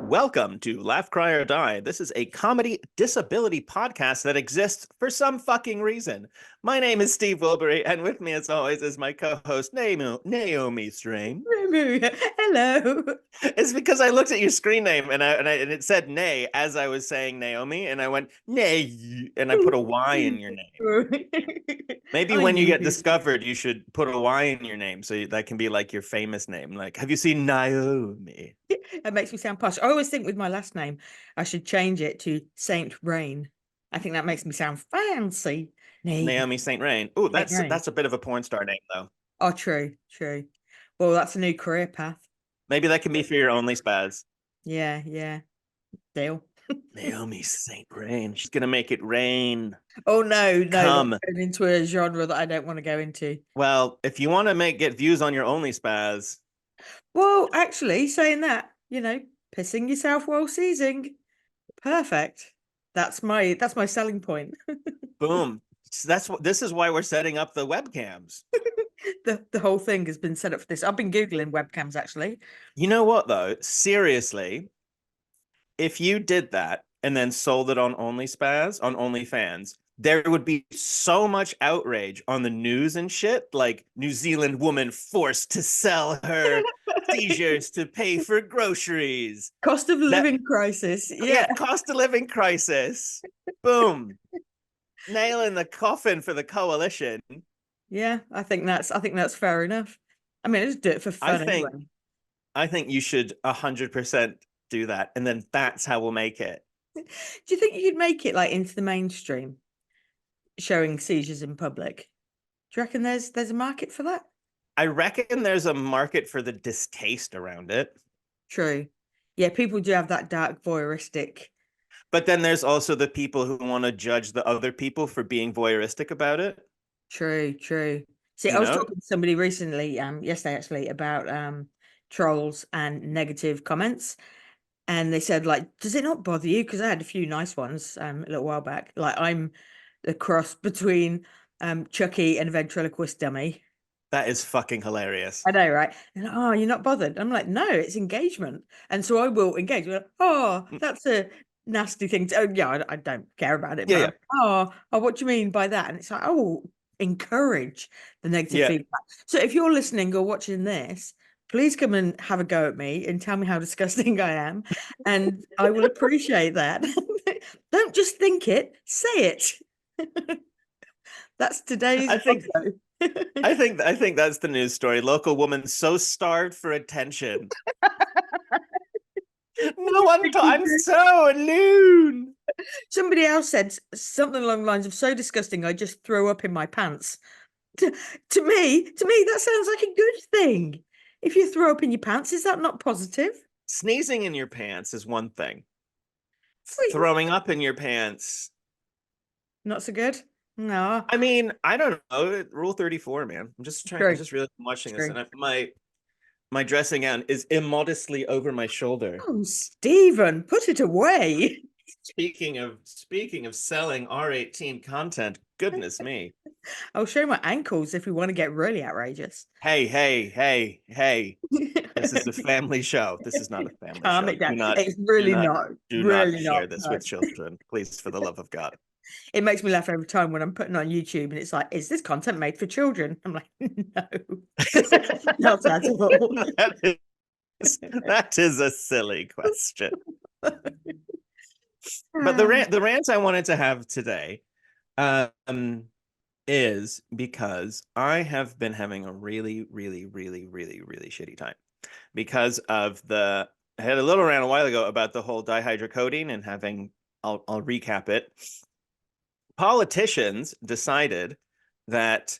Welcome to Laugh, Cry, or Die. This is a comedy disability podcast that exists for some fucking reason. My name is Steve Wilbury, and with me, as always, is my co-host Naomi Strain. Hello. It's because I looked at your screen name and it said Nay as I was saying Naomi, and I went Nay, and I put a Y in your name. Maybe I when you knew get discovered, you should put a Y in your name so that can be like your famous name. Like, have you seen Naomi? it makes me sound posh. I always think with my last name, I should change it to Saint Rain. I think that makes me sound fancy. Naomi Saint Rain. Oh, Saint Rain. that's a bit of a porn star name though. Oh, true, true. Well, that's a new career path. Maybe that can be for your only spaz. Yeah, yeah. Deal. Naomi Saint Rain. She's gonna make it rain. Oh no, no, that's Come. going into a genre that I don't want to go into. Well, if you want to get views on your only spaz, Well, actually, saying that, pissing yourself while seizing. Perfect. That's my selling point. boom. This is why we're setting up the webcams. The whole thing has been set up for this. I've been Googling webcams actually. You know what though? Seriously, if you did that and then sold it on OnlyFans, there would be so much outrage on the news and shit, like New Zealand woman forced to sell her seizures to pay for groceries. Cost of living crisis. Yeah. Cost of living crisis. Boom. Nail in the coffin for the coalition. Yeah, I think that's fair enough. I mean, I just do it for fun anyway. I think you should 100% do that, and then that's how we'll make it. Do you think you could make it like into the mainstream, showing seizures in public? Do you reckon there's a market for that? I reckon there's a market for the distaste around it. True. Yeah, people do have that dark voyeuristic. But then there's also the people who want to judge the other people for being voyeuristic about it. True, true. See, You I was know? talking to somebody recently, yesterday actually, about trolls and negative comments. And they said, like, does it not bother you? Because I had a few nice ones a little while back. Like, I'm the cross between Chucky and a ventriloquist dummy. That is fucking hilarious. I know, right? And oh, you're not bothered. I'm like, no, it's engagement. And so I will engage. Like, oh, that's a nasty thing. Oh, yeah, I don't care about it. Yeah, But yeah. oh, what do you mean by that? And it's like, oh, encourage the negative Yeah. feedback. So if you're listening or watching this, please come and have a go at me and tell me how disgusting I am. And I will appreciate that. Don't just think it, say it. That's today's I think motto. I think that's the news story. Local woman so starved for attention. No one I'm so alone. Somebody else said something along the lines of so disgusting I just throw up in my pants. To me, that sounds like a good thing. If you throw up in your pants, is that not positive? Sneezing in your pants is one thing. Wait, Throwing up in your pants. not so good. No. I mean, I don't know. Rule 34, man. I'm just trying. I True. just really watching this, True. and my dressing gown is immodestly over my shoulder. Oh, Stephen, put it away. Speaking of selling R18 content, goodness me. I'll show my ankles if we want to get really outrageous. Hey. This is a family show. This is not a family Calm show. it down. It's really not. Do Really not share not. this No. with children, please, for the love of God. It makes me laugh every time when I'm putting on YouTube and it's like, is this content made for children? I'm like, no, not at all. That is a silly question. But the rant I wanted to have today is because I have been having a really shitty time because of I had a little rant a while ago about the whole dihydrocodone and having I'll recap it. Politicians decided that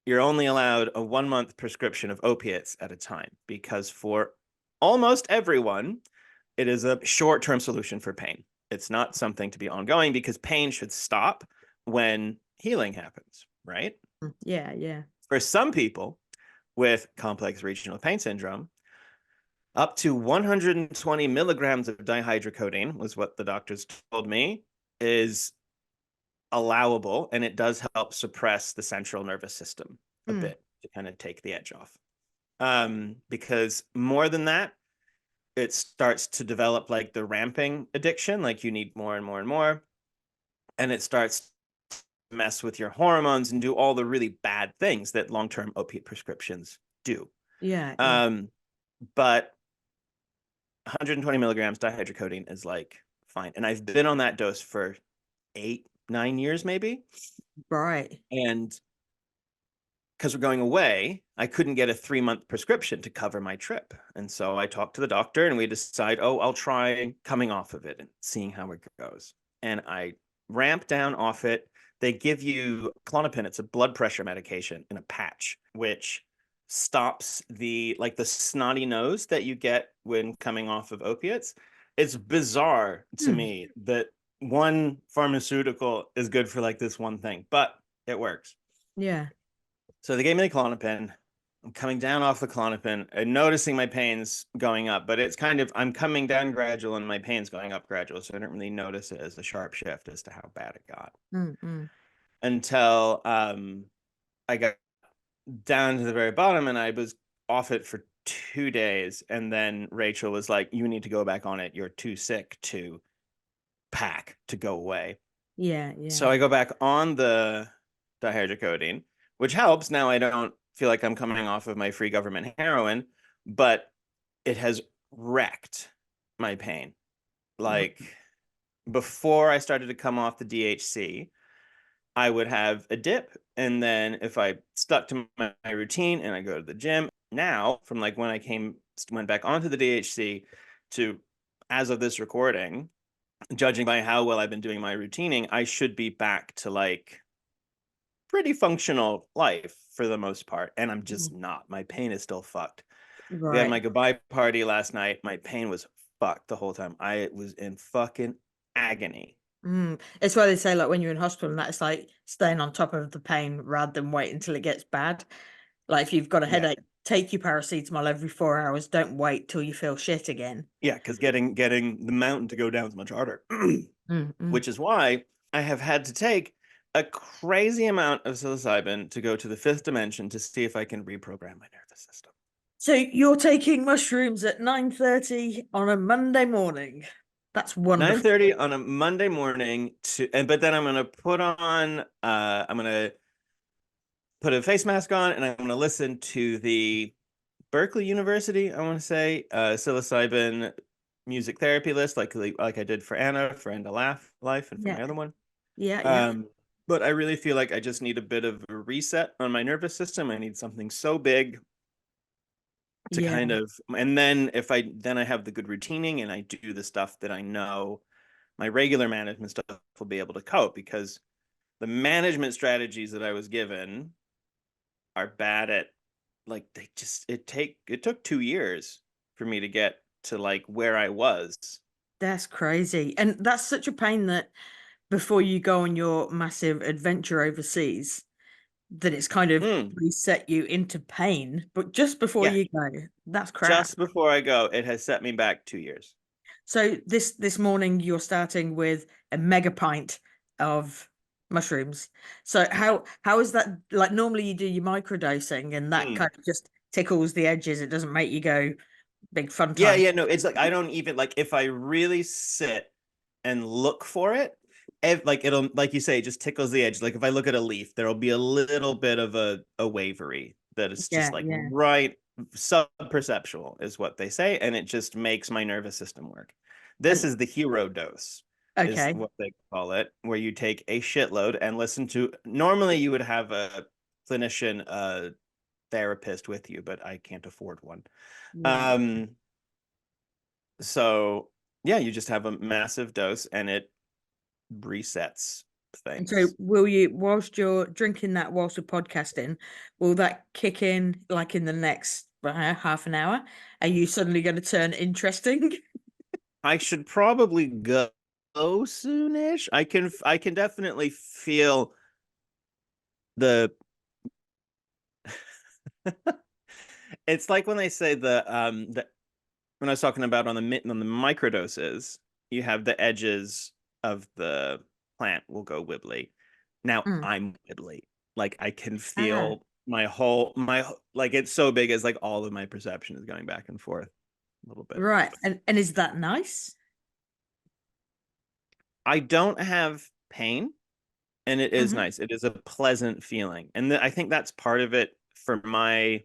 you're only allowed a 1-month prescription of opiates at a time because for almost everyone, it is a short-term solution for pain. It's not something to be ongoing because pain should stop when healing happens, right? Yeah. For some people with complex regional pain syndrome, up to 120 milligrams of dihydrocodone was what the doctors told me is allowable, and it does help suppress the central nervous system a bit to kind of take the edge off. Because more than that, it starts to develop like the ramping addiction, like you need more and more and more, and it starts to mess with your hormones and do all the really bad things that long-term opiate prescriptions do. Yeah. Yeah. But 120 milligrams dihydrocodone is like fine, and I've been on that dose for 8-9 years maybe, Right. and because we're going away, I couldn't get a 3-month prescription to cover my trip. And so I talked to the doctor and we decide, oh, I'll try coming off of it and seeing how it goes. And I ramp down off it. They give you Klonopin. It's a blood pressure medication in a patch, which stops the snotty nose that you get when coming off of opiates. It's bizarre to me that one pharmaceutical is good for like this one thing, but it works. Yeah. So they gave me the Klonopin. I'm coming down off the Klonopin and noticing my pain's going up, but it's kind of, I'm coming down gradual and my pain's going up gradual. So I don't really notice it as a sharp shift as to how bad it got until I got down to the very bottom and I was off it for 2 days. And then Rachel was like, you need to go back on it. You're too sick to pack to go away. Yeah. Yeah. So I go back on the dihydrocodone, which helps. Now I don't feel like I'm coming off of my free government heroin, but it has wrecked my pain. Like before I started to come off the DHC, I would have a dip. And then if I stuck to my routine and I go to the gym, now from like when I went back onto the DHC to as of this recording, judging by how well I've been doing my routining, I should be back to like pretty functional life for the most part. And I'm just not. My pain is still fucked. We had my Right. goodbye party last night. My pain was fucked the whole time. I was in fucking agony. It's why they say like when you're in hospital and that it's like staying on top of the pain rather than wait until it gets bad. Like if you've got a Yeah. headache, take your paracetamol every 4 hours. Don't wait till you feel shit again. Yeah, because getting the mountain to go down is much harder. Mm. Which is why I have had to take a crazy amount of psilocybin to go to the fifth dimension to see if I can reprogram my nervous system. So you're taking mushrooms at 9:30 on a Monday morning. That's wonderful. 9:30 on a Monday morning but then I'm gonna put a face mask on and I'm gonna listen to the Berkeley University, I want to say, psilocybin music therapy list, like I did for Anna, for End of Life, and for Yeah. my other one. Yeah. But I really feel like I just need a bit of a reset on my nervous system. I need something so big to Yeah. kind of, and then then I have the good routining and I do the stuff that I know my regular management stuff will be able to cope, because the management strategies that I was given are bad at, like, it took 2 years for me to get to like where I was. That's crazy. And that's such a pain that before you go on your massive adventure overseas, that it's kind of Mm, reset you into pain. But just before yeah, you go, that's crap. just before I go, it has set me back 2 years. So this morning you're starting with a mega pint of mushrooms. So how is that, like normally you do your microdosing and that Mm. kind of just tickles the edges. It doesn't make you go big fun Yeah, time. no, it's like I don't even, like, if I really sit and look for it, like it'll, like you say, it just tickles the edge. Like if I look at a leaf, there'll be a little bit of a wavery that is just Yeah, like yeah. right sub-perceptual is what they say, and it just makes my nervous system work. This And is the hero dose, is okay. what they call it, where you take a shitload and listen to. Normally, you would have a clinician, therapist with you, but I can't afford one. Yeah. Um, so yeah, you just have a massive dose and it resets And so things. will you, whilst you're drinking that, whilst you're podcasting, will that kick in like in the next half an hour? Are you suddenly going to turn interesting? I should probably go soonish. I can definitely feel the it's like when they say the when I was talking about on the microdoses, you have the edges of the plant will go wibbly. Now Mm. I'm wibbly. Like I can Ah, feel like it's so big as like all of my perception is going back and forth. a little bit. Right. And is that nice? I don't have pain, and it is Hmm. nice. It is a pleasant feeling, and I think that's part of it for my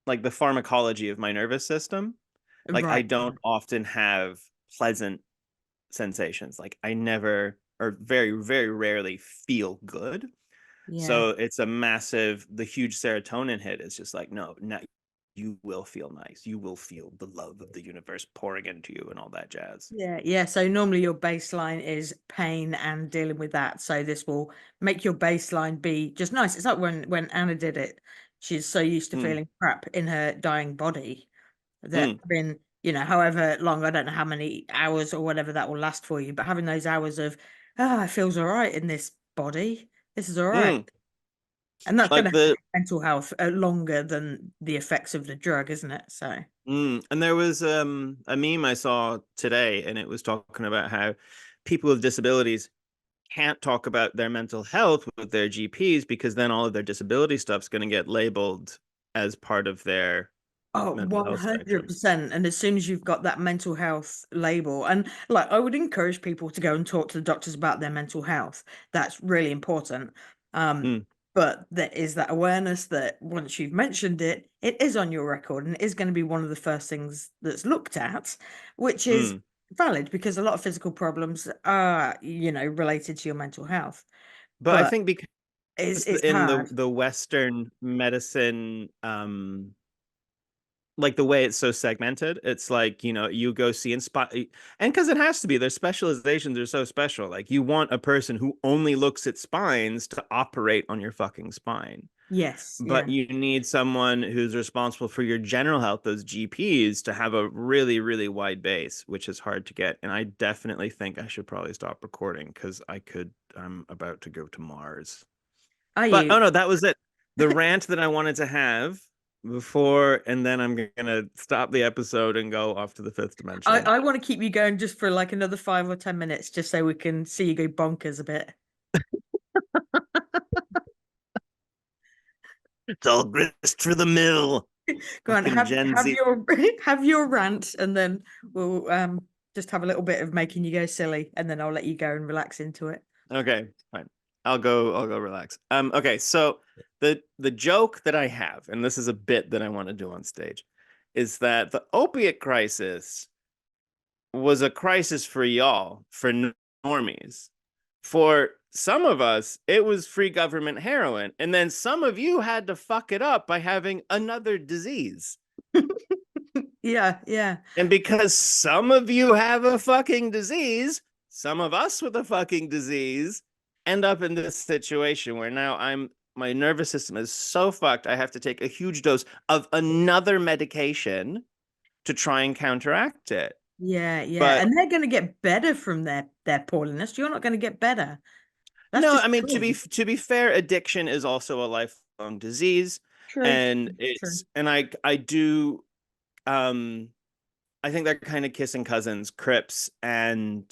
like the pharmacology of my nervous system. Like I Right. don't often have pleasant sensations. Like I never or very, very rarely feel good. Yeah. So it's a massive, the huge serotonin hit is just like, no, now you will feel nice. You will feel the love of the universe pouring into you and all that jazz. Yeah, yeah. So normally your baseline is pain and dealing with that. So this will make your baseline be just nice. It's like when Anna did it. She's so used to Mm, feeling crap in her dying body that mm, having, however long, I don't know how many hours or whatever that will last for you, but having those hours of, it feels all right in this body. This is all right. mm. And that's going to Like help the your mental health longer than the effects of the drug, isn't it? So, and there was a meme I saw today, and it was talking about how people with disabilities can't talk about their mental health with their GPs because then all of their disability stuff's going to get labeled as part of their oh, mental health spectrums. 100%. And as soon as you've got that mental health label, and like I would encourage people to go and talk to the doctors about their mental health. That's really important. Um, Mm, but there is that awareness that once you've mentioned it, it is on your record and it is going to be one of the first things that's looked at, which is mm. valid because a lot of physical problems are, related to your mental health. But I But think because it's in hard. the Western medicine, like the way it's so segmented, it's like, you go see inspire, and because it has to be, their specializations are so special. Like you want a person who only looks at spines to operate on your fucking spine. Yes, But yeah. you need someone who's responsible for your general health, those GPs, to have a really, really wide base, which is hard to get. And I definitely think I should probably stop recording because I'm about to go to Mars. Are But you? oh no, that was it. The rant that I wanted to have before, and then I'm gonna stop the episode and go off to the fifth dimension. I want to keep you going just for like another 5 or 10 minutes, just so we can see you go bonkers a bit. It's all grist for the mill. Go on, Fucking have Gen have Z. your have your rant, and then we'll just have a little bit of making you go silly, and then I'll let you go and relax into it. Okay, fine. I'll go relax. Okay, so the joke that I have, and this is a bit that I want to do on stage, is that the opiate crisis was a crisis for y'all, for normies. For some of us, it was free government heroin. And then some of you had to fuck it up by having another disease. Yeah, yeah, And because some of you have a fucking disease, some of us with a fucking disease end up in this situation where now my nervous system is so fucked, I have to take a huge dose of another medication to try and counteract it. yeah, yeah. But And they're going to get better from their poorliness. You're not going to get better. That's no, just I mean true. to be fair, addiction is also a lifelong disease, True, and true. I do um I think they're kind of kissing cousins, Crips and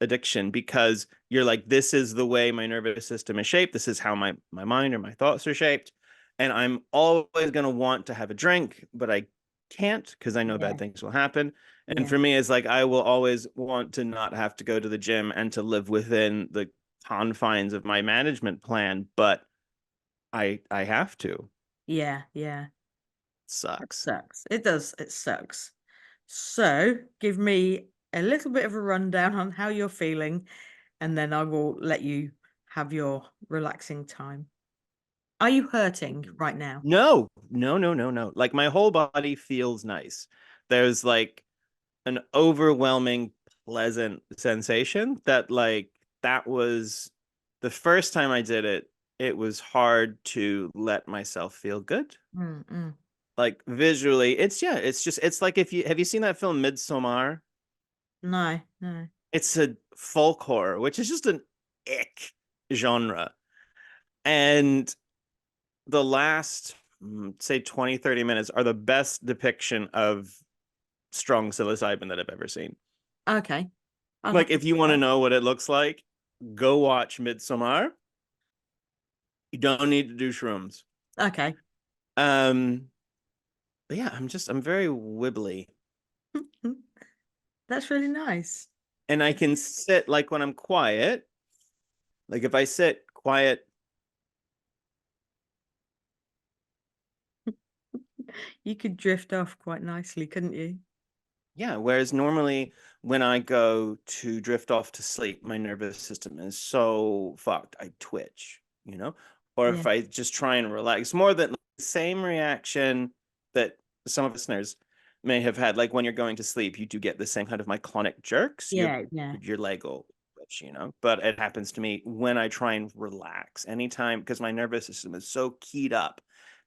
addiction, because you're like, this is the way my nervous system is shaped. This is how my mind or my thoughts are shaped, and I'm always gonna want to have a drink, but I can't because I know Yeah, bad things will happen. And yeah, for me, it's like I will always want to not have to go to the gym and to live within the confines of my management plan, but I have to. yeah, yeah. That Sucks. sucks. It does. It sucks. So give me a little bit of a rundown on how you're feeling, and then I will let you have your relaxing time. Are you hurting right now? No, no, no, no, no. Like my whole body feels nice. There's like an overwhelming pleasant sensation that that was the first time I did it, it was hard to let myself feel good. Mm-mm. Like visually, it's just it's like if you have you seen that film Midsommar? No, no. It's a folk horror, which is just an ick genre. And the last say 20-30 minutes are the best depiction of strong psilocybin that I've ever seen. Okay. I'll have Like to if you watch want to that. know what it looks like, go watch Midsommar. You don't need to do shrooms. Okay. Um But yeah, I'm very wibbly. That's really nice. And I can sit like when I'm quiet. Like if I sit quiet, You could drift off quite nicely, couldn't you? yeah. Whereas normally when I go to drift off to sleep, my nervous system is so fucked. I twitch, you know? Or Yeah. if I just try and relax, more than the same reaction that some listeners may have had. Like when you're going to sleep, you do get the same kind of myclonic jerks. Yeah, yeah. Your leg will twitch, you know? But it happens to me when I try and relax anytime because my nervous system is so keyed up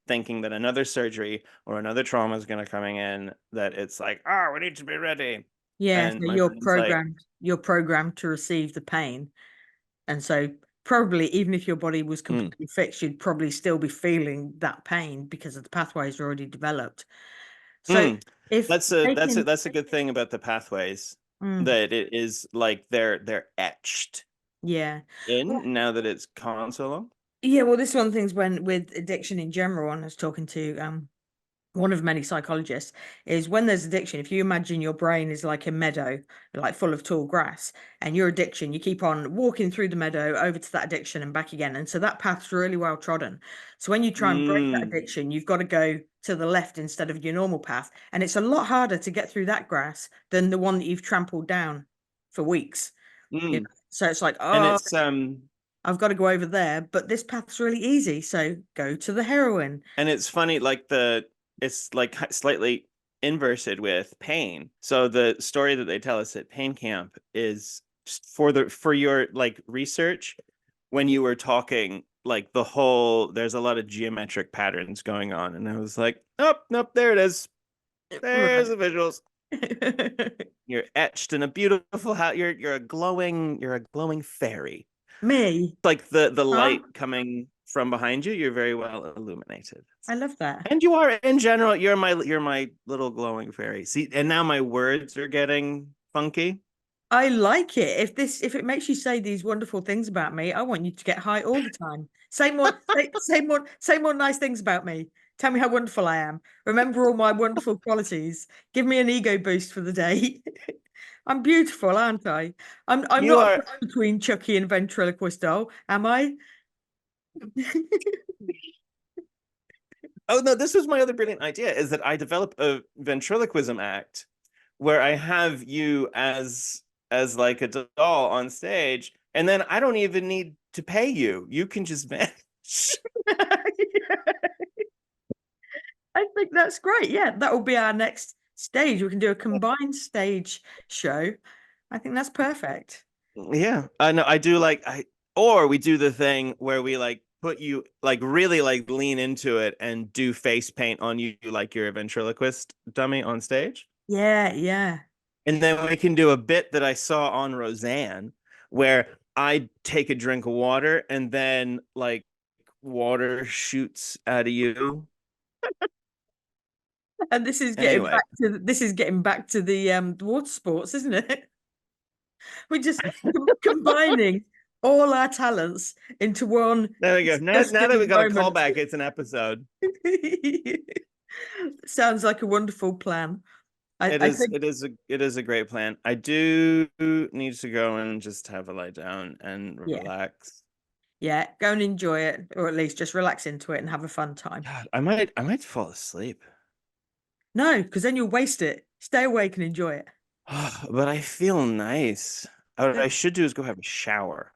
thinking that another surgery or another trauma is going to coming in that it's like, oh, we need to be ready. Yeah, And so my brain's like, you're programmed to receive the pain. And so probably even if your body was mm, completely fixed, you'd probably still be feeling that pain because of the pathways already developed. So mm. if they can, That's a good thing about the pathways mm, that it is like they're etched yeah. Well, in now that it's gone on so long. yeah, well, this is one of the things when with addiction in general, and I was talking to one of many psychologists, is when there's addiction, if you imagine your brain is like a meadow, like full of tall grass, and your addiction, you keep on walking through the meadow over to that addiction and back again. And so that path's really well trodden. So when you try and break that Mm, addiction, you've got to go to the left instead of your normal path. And it's a lot harder to get through that grass than the one that you've trampled down for weeks. You know? mm. So it's like, And oh, it's I've got to go over there, but this path's really easy. So go to the heroin. funny like it's like slightly inverted with pain. So the story that they tell us at pain camp is just for your like research when you were talking like there's a lot of geometric patterns going on and I was like, oh nope, there it is, there's Right. the visuals. You're etched in a beautiful house. You're a glowing fairy. Me. Like the Huh? light coming from behind you, you're very well illuminated. I love that. And you are in general, you're my little glowing fairy. See, and now my words are getting funky. I like it. If it makes you say these wonderful things about me, I want you to get high all the time. Say more nice things about me. Tell me how wonderful I am. Remember all my wonderful qualities. Give me an ego boost for the day. I'm beautiful, aren't I? I'm You not a are. cross between Chucky and ventriloquist doll, am I? Oh no, this was my other brilliant idea is that I develop a ventriloquism act where I have you as like a doll on stage, and then I don't even need to pay you. You can just vanish. I think that's great. Yeah, that will be our next stage. We can do a combined stage show. I think that's perfect. Yeah, I know. I do like I or we do the thing where we like put you like really like lean into it and do face paint on you like you're a ventriloquist dummy on stage. Yeah, yeah. And then we can do a bit that I saw on Roseanne where I take a drink of water and then like water shoots out of you. And Anyway, this is getting back to the water sports, isn't it? We're just combining all our talents into one there we go. Now that we disgusting got a moment. callback, it's an episode. Sounds like a wonderful plan. I think, It is a great plan. I do need to go and just have a lie down and yeah, relax. yeah, go and enjoy it, or at least just relax into it and have a fun time. God, I might fall asleep. No, because then you'll waste it. Stay awake and enjoy it. But I feel nice. What I That, should do is go have a shower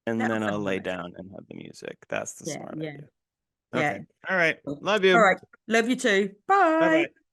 and that'll then feel I'll lay nice. down and have the music. That's the Yeah, smart yeah, idea. yeah. Okay. All right. All Love you. right. Love you too. Bye Bye. bye.